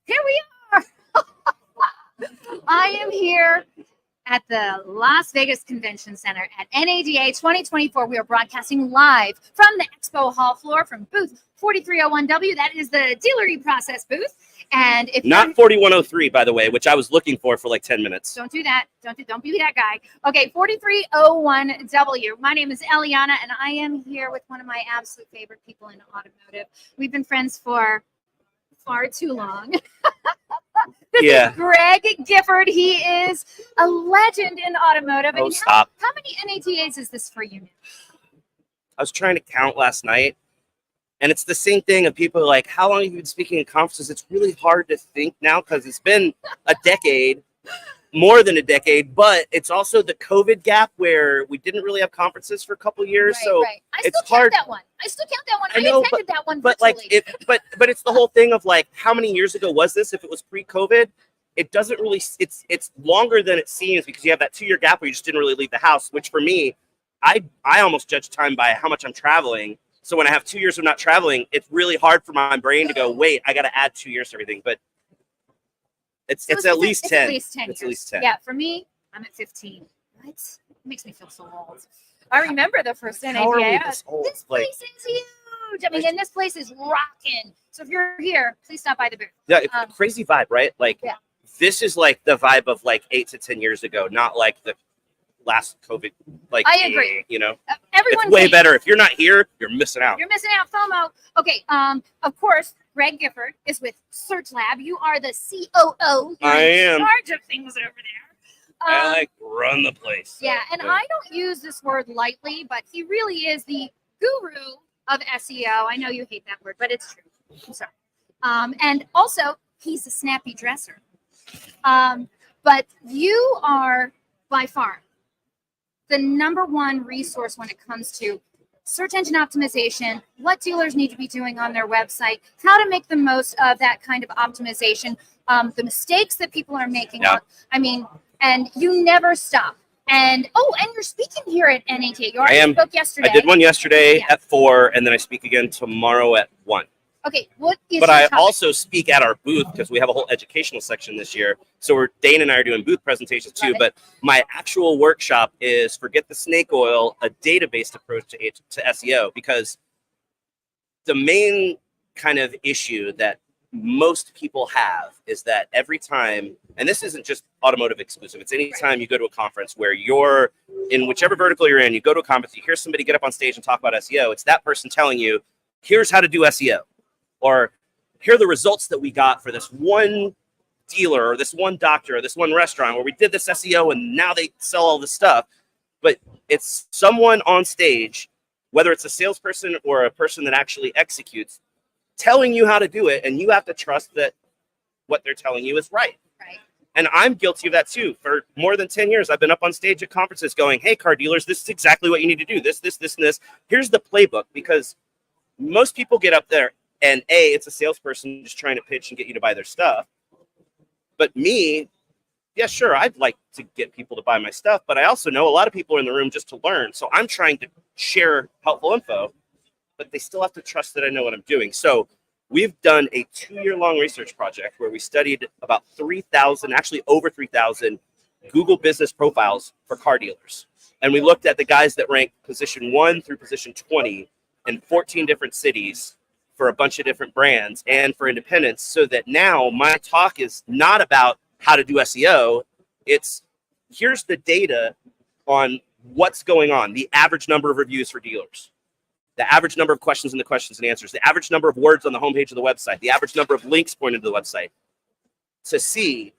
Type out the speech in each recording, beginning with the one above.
Here we are. I am here at the Las Vegas Convention Center at NADA 2024. We are broadcasting live from the Expo Hall floor from booth 4301W. That is the dealer eProcess booth. And if not 4103, by the way, which I was looking for like 10 minutes. Don't do that. Don't be that guy. Okay, 4301W. My name is Eliana, and I am here with one of my absolute favorite people in automotive. We've been friends for far too long. This is Greg Gifford. He is a legend in automotive. Oh, stop. How many NADAs is this for you now? I was trying to count last night, and it's the same thing of people like, how long have you been speaking at conferences? It's really hard to think now because it's been a decade, more than a decade, but it's also the COVID gap where we didn't really have conferences for a couple of years. Right. I still count that one. I attended that one but virtually. but it's the whole thing of like, how many years ago was this? If it was pre-COVID, it doesn't really, it's longer than it seems because you have that 2-year gap where you just didn't really leave the house, which for me, I almost judge time by how much I'm traveling. So when I have 2 years of not traveling, it's really hard for my brain to go, wait, I got to add 2 years to everything. But it's at least 10. It's at least 10. Yeah, for me, I'm at 15. What? It makes me feel so old. I remember the first NADA. This place is huge. I mean, and this place is rocking. So if you're here, please stop by the booth. Yeah, it's a crazy vibe, right? Like, this is like the vibe of like 8 to 10 years ago, not like the last COVID. Like, I agree. You know, everyone's it's way better. If you're not here, you're missing out. You're missing out, FOMO. Okay. Of course, Greg Gifford is with SearchLab. You are the COO. I am in charge of things over there. I like run the place. Yeah, and I don't use this word lightly, but he really is the guru of SEO. I know you hate that word, but it's true. I'm sorry. And also, he's a snappy dresser. But you are by far the #1 resource when it comes to search engine optimization, what dealers need to be doing on their website, how to make the most of that kind of optimization, the mistakes that people are making. I mean, and you never stop. And you're speaking here at NADA. You already spoke yesterday. I did one yesterday at 4, and then I speak again tomorrow at 1. Okay, what is But your I topic? also speak at our booth because we have a whole educational section this year. So Dane and I are doing booth presentations too. But my actual workshop is Forget the Snake Oil, a data-based approach to SEO, because the main kind of issue that most people have is that every time, and this isn't just automotive exclusive, it's any time you go to a conference where you're in whichever vertical you're in, you go to a conference, you hear somebody get up on stage and talk about SEO, it's that person telling you, here's how to do SEO. Or here are the results that we got for this one dealer or this one doctor or this one restaurant where we did this SEO and now they sell all this stuff. But it's someone on stage, whether it's a salesperson or a person that actually executes, telling you how to do it. And you have to trust that what they're telling you is right. And I'm guilty of that too. For more than 10 years, I've been up on stage at conferences going, hey, car dealers, this is exactly what you need to do. This, and this. Here's the playbook. Because most people get up there and it's a salesperson just trying to pitch and get you to buy their stuff. But me, yeah, sure, I'd like to get people to buy my stuff, but I also know a lot of people are in the room just to learn. So I'm trying to share helpful info, but they still have to trust that I know what I'm doing. So we've done a 2-year-long research project where we studied about 3,000, actually over 3,000 Google business profiles for car dealers. And we looked at the guys that rank position 1 through position 20 in 14 different cities for a bunch of different brands and for independents, so that now my talk is not about how to do SEO. It's here's the data on what's going on, the average number of reviews for dealers, the average number of questions in the questions and answers, the average number of words on the homepage of the website, the average number of links pointed to the website, to see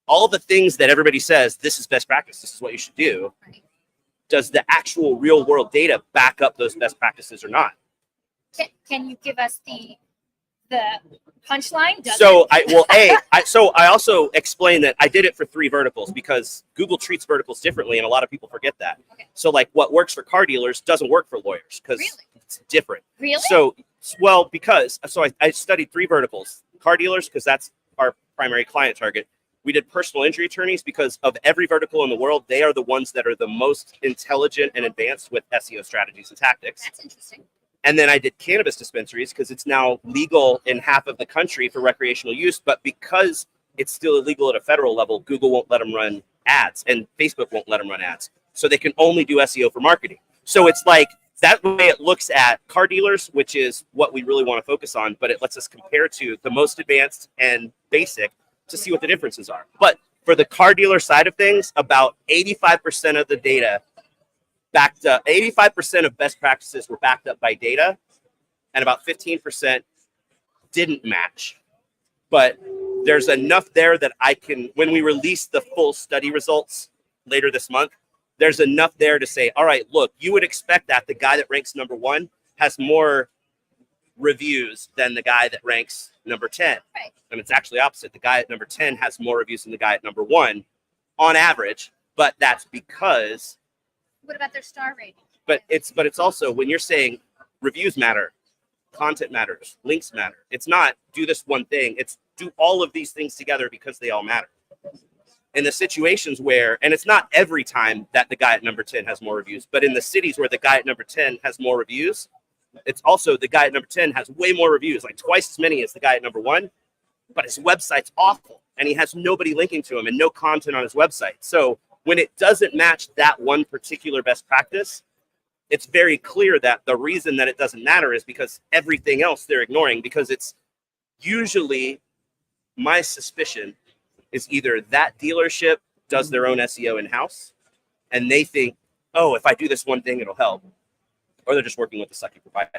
all the things that everybody says, this is best practice, this is what you should do. Does the actual real world data back up those best practices or not? Can you give us the punchline? I also explained that I did it for 3 verticals because Google treats verticals differently, and a lot of people forget that. So like what works for car dealers doesn't work for lawyers because it's different. Really? Because I studied 3 verticals: car dealers because that's our primary client target. We did personal injury attorneys because of every vertical in the world, they are the ones that are the most intelligent and advanced with SEO strategies and tactics. That's interesting. And then I did cannabis dispensaries because it's now legal in half of the country for recreational use. But because it's still illegal at a federal level, Google won't let them run ads and Facebook won't let them run ads. So they can only do SEO for marketing. So it's like that way it looks at car dealers, which is what we really want to focus on, but it lets us compare to the most advanced and basic to see what the differences are. But for the car dealer side of things, about 85% of the data backed up, 85% of best practices were backed up by data, and about 15% didn't match. But there's enough there that I can, when we release the full study results later this month, there's enough there to say, all right, look, you would expect that the guy that ranks number 1 has more reviews than the guy that ranks number 10. Right. And it's actually opposite. The guy at number 10 has more reviews than the guy at number 1 on average, but that's because. What about their star rating? But it's also when you're saying reviews matter, content matters, links matter. It's not do this one thing. It's do all of these things together because they all matter. In the situations where, and it's not every time that the guy at number 10 has more reviews, but in the cities where the guy at number 10 has more reviews, it's also the guy at number 10 has way more reviews, like twice as many as the guy at number 1, but his website's awful and he has nobody linking to him and no content on his website. So when it doesn't match that one particular best practice, it's very clear that the reason that it doesn't matter is because everything else they're ignoring, because it's usually, my suspicion is either that dealership does their own SEO in-house and they think, oh, if I do this one thing, it'll help, or they're just working with a sucky provider.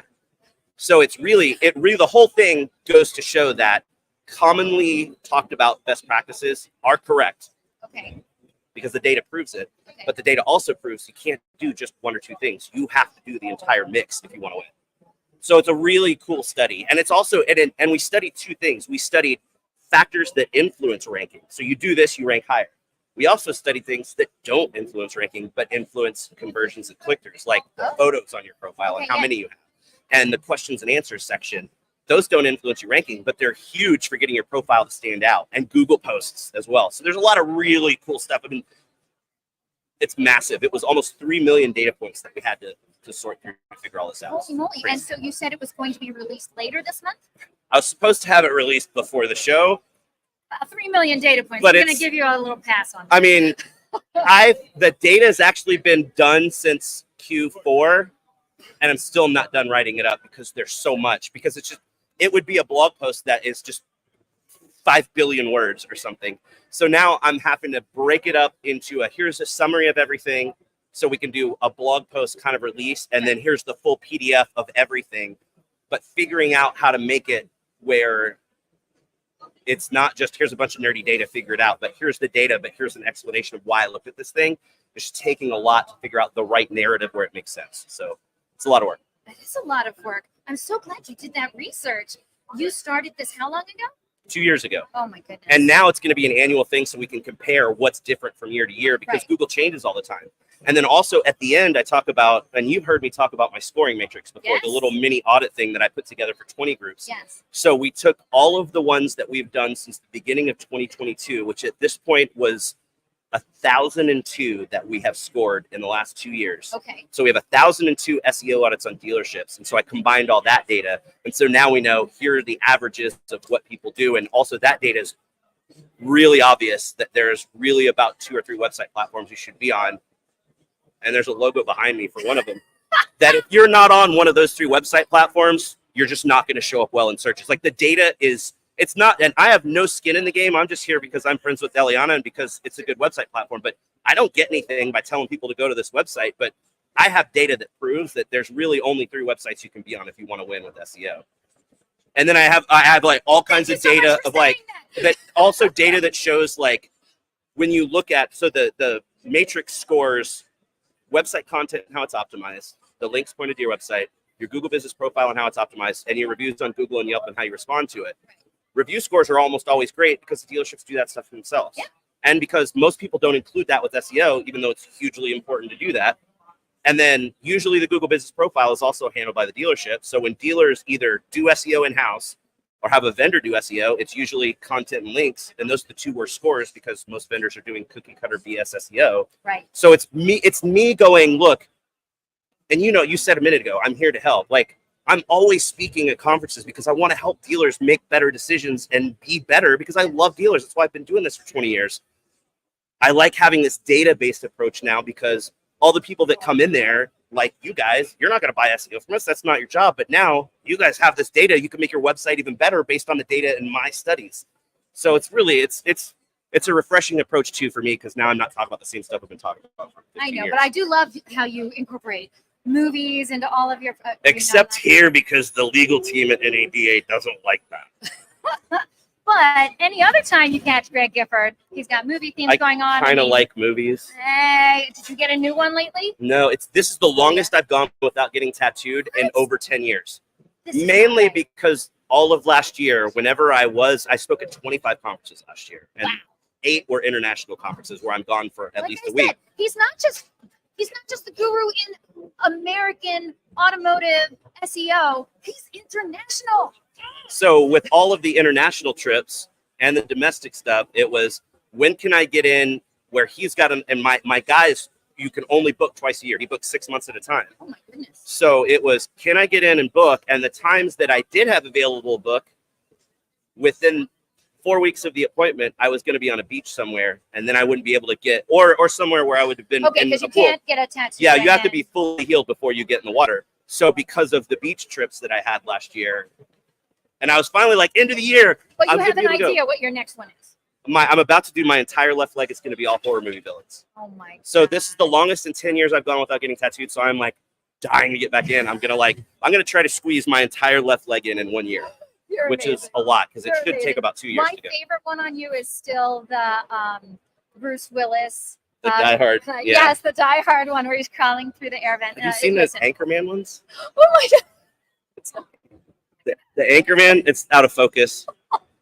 So it's really, the whole thing goes to show that commonly talked about best practices are correct. Okay. Because the data proves it, Okay. but the data also proves you can't do just one or two things. You have to do the entire mix if you want to win. So it's a really cool study. And it's also, and we studied 2 things. We studied factors that influence ranking. So you do this, you rank higher. We also studied things that don't influence ranking, but influence conversions and click-throughs, like the photos on your profile and how many you have. And the questions and answers section, those don't influence your ranking, but they're huge for getting your profile to stand out, and Google posts as well. So there's a lot of really cool stuff. I mean, it's massive. It was almost 3 million data points that we had to sort through to figure all this out. Holy moly. And so you said it was going to be released later this month? I was supposed to have it released before the show. 3 million data points. But I'm going to give you a little pass on that. I mean, the data has actually been done since Q4, and I'm still not done writing it up because there's so much. Because it would be a blog post that is just 5 billion words or something. So now I'm having to break it up into here's a summary of everything, so we can do a blog post kind of release, and then here's the full PDF of everything. But figuring out how to make it where it's not just here's a bunch of nerdy data, figure it out, but here's the data, but here's an explanation of why I looked at this thing. It's taking a lot to figure out the right narrative where it makes sense. So it's a lot of work. That is a lot of work. I'm so glad you did that research. You started this how long ago? 2 years ago. Oh my goodness. And now it's going to be an annual thing so we can compare what's different from year to year, because Right. Google changes all the time. And then also at the end, I talk about, and you've heard me talk about my scoring matrix before, Yes. the little mini audit thing that I put together for 20 groups. Yes. So we took all of the ones that we've done since the beginning of 2022, which at this point was 1,002 that we have scored in the last 2 years. Okay. So we have 1,002 SEO audits on dealerships. And so I combined all that data. And so now we know here are the averages of what people do. And also that data is really obvious that there's really about 2 or 3 website platforms you should be on. And there's a logo behind me for one of them. That if you're not on one of those 3 website platforms, you're just not going to show up well in searches. Like the data is, it's not, and I have no skin in the game. I'm just here because I'm friends with Eliana and because it's a good website platform. But I don't get anything by telling people to go to this website. But I have data that proves that there's really only 3 websites you can be on if you want to win with SEO. And then I have like all kinds of data of like that, also data that shows like when you look at, so the matrix scores website content and how it's optimized, the links pointed to your website, your Google business profile and how it's optimized, and your reviews on Google and Yelp and how you respond to it. Review scores are almost always great because the dealerships do that stuff themselves. Yeah. And because most people don't include that with SEO, even though it's hugely important to do that. And then usually the Google business profile is also handled by the dealership. So when dealers either do SEO in-house or have a vendor do SEO, it's usually content and links. And those are the 2 worst scores because most vendors are doing cookie cutter BS SEO. Right. So it's me going, look, and you know, you said a minute ago, I'm here to help. Like I'm always speaking at conferences because I want to help dealers make better decisions and be better because I love dealers. That's why I've been doing this for 20 years. I like having this data-based approach now because all the people that come in there, like you guys, you're not going to buy SEO from us. That's not your job. But now you guys have this data. You can make your website even better based on the data in my studies. So it's really, it's a refreshing approach too for me because now I'm not talking about the same stuff I've been talking about for 15 I know, years. but I do love how you incorporate movies into all of your. Except here because the legal team at NADA doesn't like that. But any other time you catch Greg Gifford, he's got movie themes going on. I kind of like movies. Hey, did you get a new one lately? No, this is the longest I've gone without getting tattooed in over 10 years. This is Mainly okay. because all of last year, whenever I spoke at 25 conferences last year, and 8 were international conferences where I'm gone for at least a week. He's not just the guru in American automotive SEO. He's international. So with all of the international trips and the domestic stuff, it was, when can I get in where he's got them? And my guys, you can only book twice a year. He books 6 months at a time. Oh my goodness. So it was, can I get in and book? And the times that I did have available book, within 4 weeks of the appointment, I was going to be on a beach somewhere, and then I wouldn't be able to get, or somewhere where I would have been. Okay, because you can't get a tattoo. Yeah, you have to be fully healed before you get in the water. So because of the beach trips that I had last year, and I was finally like, end of the year. But you have an idea what your next one is. I'm about to do my entire left leg. It's going to be all horror movie villains. Oh my God. So this is the longest in 10 years I've gone without getting tattooed. So I'm like dying to get back in. I'm gonna try to squeeze my entire left leg in 1 year, which is a lot because it should take about 2 years to get. My favorite one on you is still the Bruce Willis. The Die Hard. Yeah. Yes, the Die Hard one where he's crawling through the air vent. Have you seen those Anchorman ones? Oh my God. The Anchorman, it's out of focus.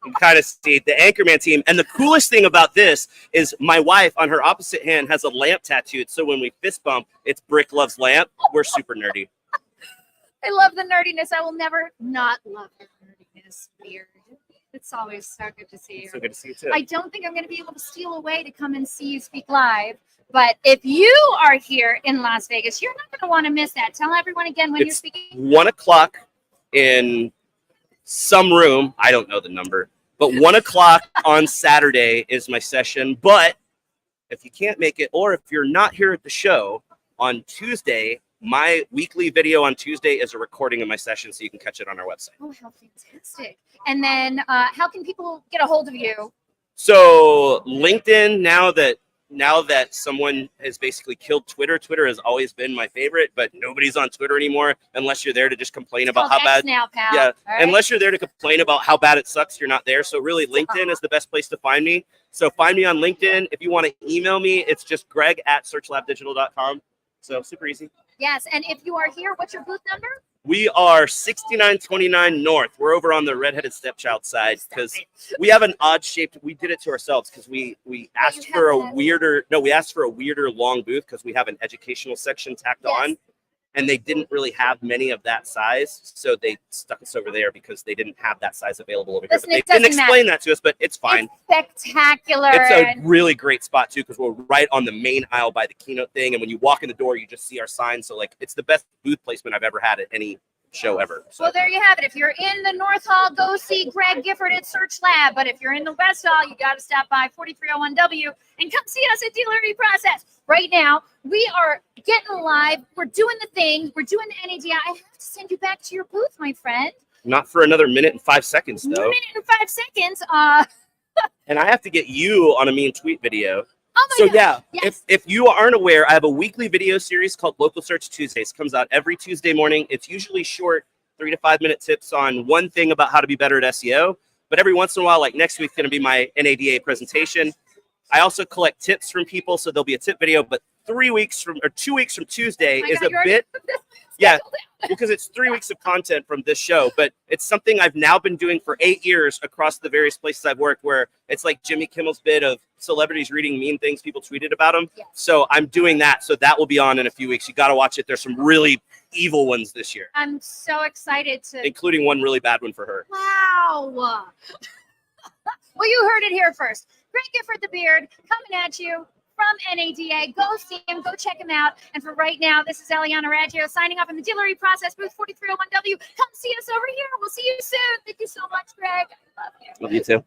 You kind of see the Anchorman team. And the coolest thing about this is my wife on her opposite hand has a lamp tattooed. So when we fist bump, it's Brick Loves Lamp. We're super nerdy. I love the nerdiness. I will never not love the nerdiness. Weird. It's always so good to see you. So good to see you too. I don't think I'm going to be able to steal away to come and see you speak live. But if you are here in Las Vegas, you're not going to want to miss that. Tell everyone again when you're speaking. 1 o'clock in some room. I don't know the number, but 1 o'clock on Saturday is my session. But if you can't make it, or if you're not here at the show on Tuesday, my weekly video on Tuesday is a recording of my session, so you can catch it on our website. Oh, how fantastic. And then how can people get a hold of you? So LinkedIn, now that someone has basically killed Twitter has always been my favorite, but nobody's on Twitter anymore unless you're there to just complain about how bad. Now, pal. Yeah, right. Unless you're there to complain about how bad it sucks, you're not there. So really, LinkedIn is the best place to find me. So find me on LinkedIn. If you want to email me, it's just greg@searchlabdigital.com. So super easy. Yes, and if you are here, what's your booth number? We are 6929 North. We're over on the redheaded stepchild side because we have an odd shaped. We did it to ourselves because we asked for a weirder. No, we asked for a weirder long booth because we have an educational section tacked on, and they didn't really have many of that size, so they stuck us over there because they didn't have that size available over here. But they didn't explain that to us, but it's fine. It's spectacular. It's a really great spot too because we're right on the main aisle by the keynote thing, and when you walk in the door, you just see our sign. So like, it's the best booth placement I've ever had at any show ever. So. Well, there you have it. If you're in the North Hall, go see Greg Gifford at SearchLab. But if you're in the West Hall, you got to stop by 4301W and come see us at Dealer eProcess. Right now, we are getting live. We're doing the thing. We're doing the NADI. I have to send you back to your booth, my friend. Not for another minute and 5 seconds, though. 1 minute and 5 seconds. And I have to get you on a mean tweet video. Oh my God. Yeah, yes. if you aren't aware, I have a weekly video series called Local Search Tuesdays. It comes out every Tuesday morning. It's usually short, 3 to 5 minute tips on one thing about how to be better at SEO. But every once in a while, like next week's going to be my NADA presentation. I also collect tips from people, so there'll be a tip video. But 2 weeks from Tuesday is a bit. Yeah, because it's 3 weeks of content from this show, but it's something I've now been doing for 8 years across the various places I've worked, where it's like Jimmy Kimmel's bit of celebrities reading mean things people tweeted about them. Yeah. So I'm doing that. So that will be on in a few weeks. You got to watch it. There's some really evil ones this year. I'm so excited to. Including one really bad one for her. Wow. Well, you heard it here first. Greg Gifford the Beard coming at you from NADA. Go see him. Go check him out. And for right now, this is Eliana Raggio signing off in the Dealer eProcess booth 4301W. Come see us over here. We'll see you soon. Thank you so much, Greg. I love you. Love you too.